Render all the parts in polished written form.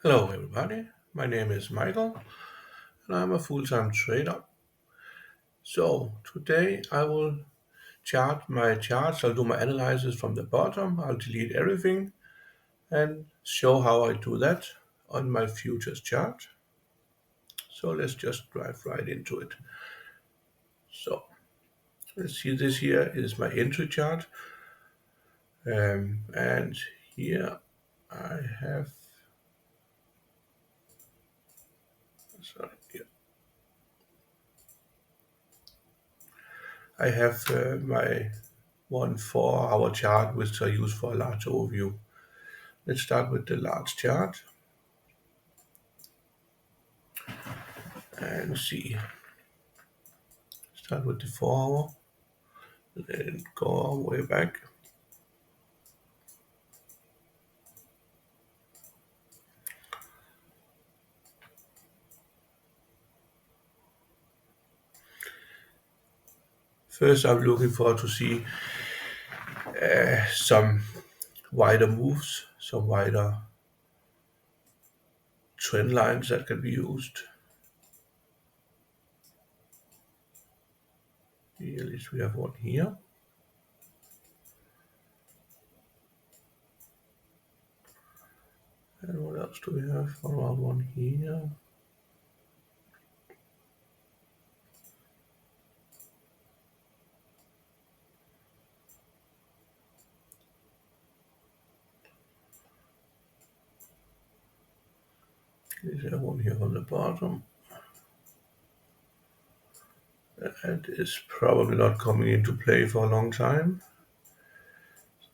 Hello, everybody. My name is Michael, and I'm a full time trader. So, today I will chart my charts. I'll do my analysis from the bottom. I'll delete everything and show how I do that on my futures chart. So, let's just dive right into it. So, let's see, this here is my entry chart. And here I have, sorry, here I have my 1 4 hour chart, which I use for a large overview. Let's start with the large chart and see. Start with the 4 hour, then go all the way back. First, I'm looking for to see some wider moves, some wider trend lines that can be used. Here, at least we have one here. And what else do we have? Around one here. There's one here on the bottom. That is probably not coming into play for a long time.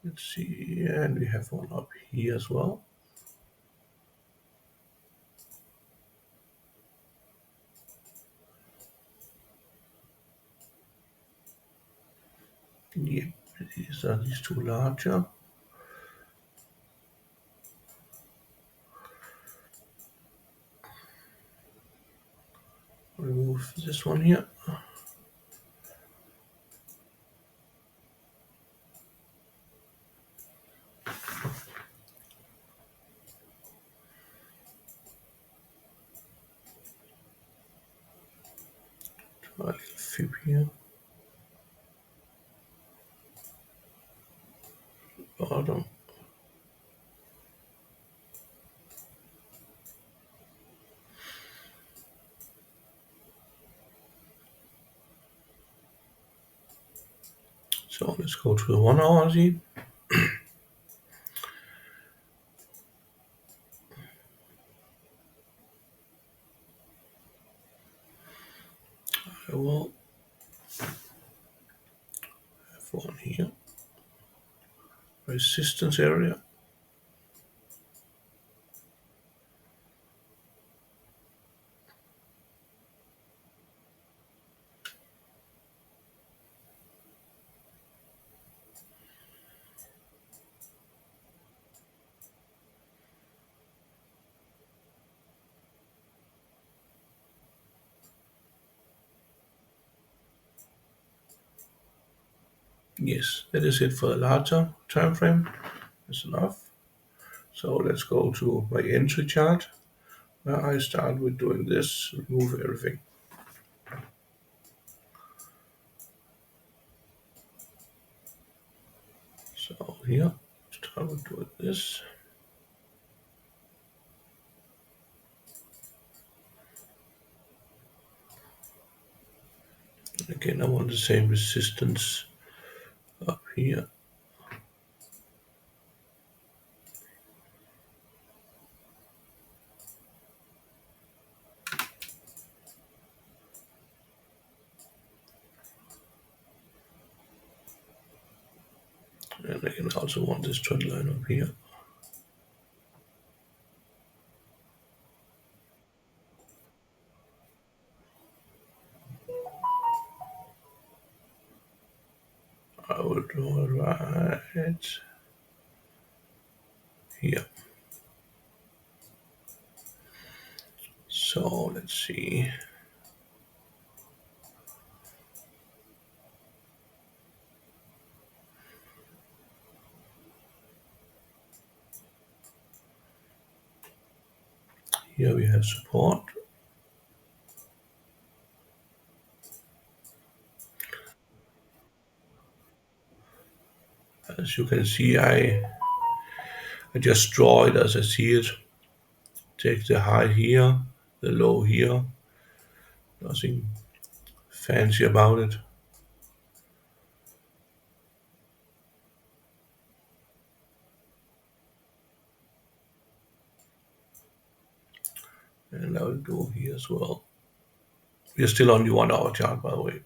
Let's see, and we have one up here as well. Yep, these are these two larger. Remove this one here. Try a little fib here. Bottom. So let's go to the 1 hour Z. I will have one here. Resistance area. Yes, that is it for the larger time frame. That's enough. So let's go to my entry chart where I start with doing this, remove everything. So here, start with doing this. Again, I want the same resistance up here. And again, I also want this trend line up here. I will do it right here. So let's see. Here we have support. As you can see, I just draw it as I see it. Take the high here, the low here. Nothing fancy about it. And I will do here as well. We are still on the 1 hour chart, by the way.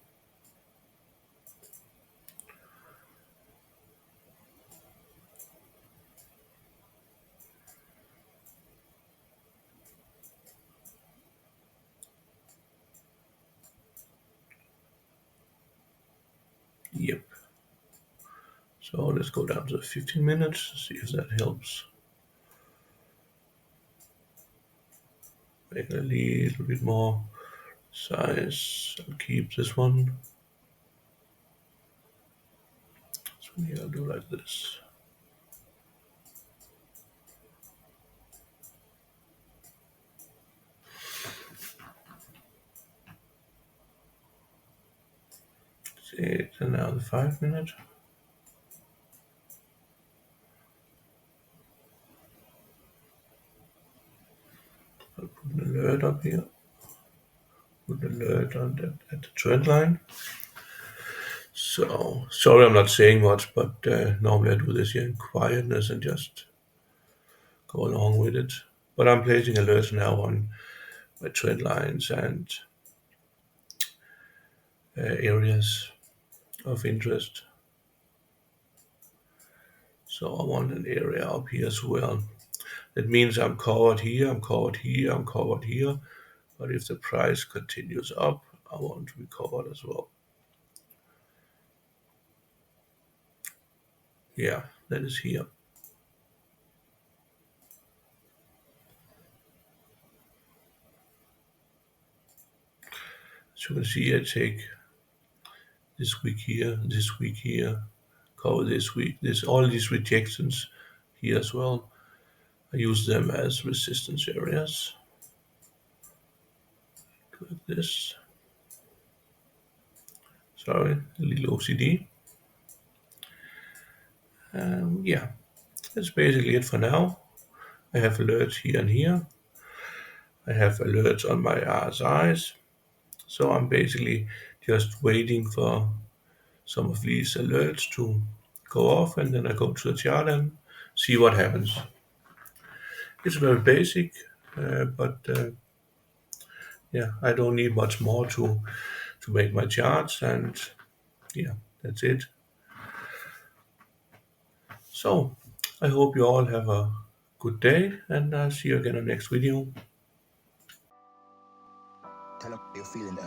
Yep. So let's go down to 15 minutes, see if that helps. Make it a little bit more size and keep this one. So here I'll do like this. See, and now the 5 minute. I'll put an alert up here. Put an alert on at the trend line. So sorry I'm not saying much, but normally I do this here in quietness and just go along with it. But I'm placing alerts now on my trend lines and areas of interest. So I want an area up here as well. That means I'm covered here, I'm covered here, I'm covered here. But if the price continues up, I want to be covered as well. Yeah, that is here. As you can see, I take this week here, cover this week, this all these rejections here as well. I use them as resistance areas. Like this. Sorry, a little OCD. Yeah, that's basically it for now. I have alerts here and here. I have alerts on my RSIs. So I'm basically just waiting for some of these alerts to go off, and then I go to the chart and see what happens. It's very basic, but yeah, I don't need much more to make my charts, and yeah, that's it. So I hope you all have a good day, and I'll see you again in the next video. Tell them you're feeling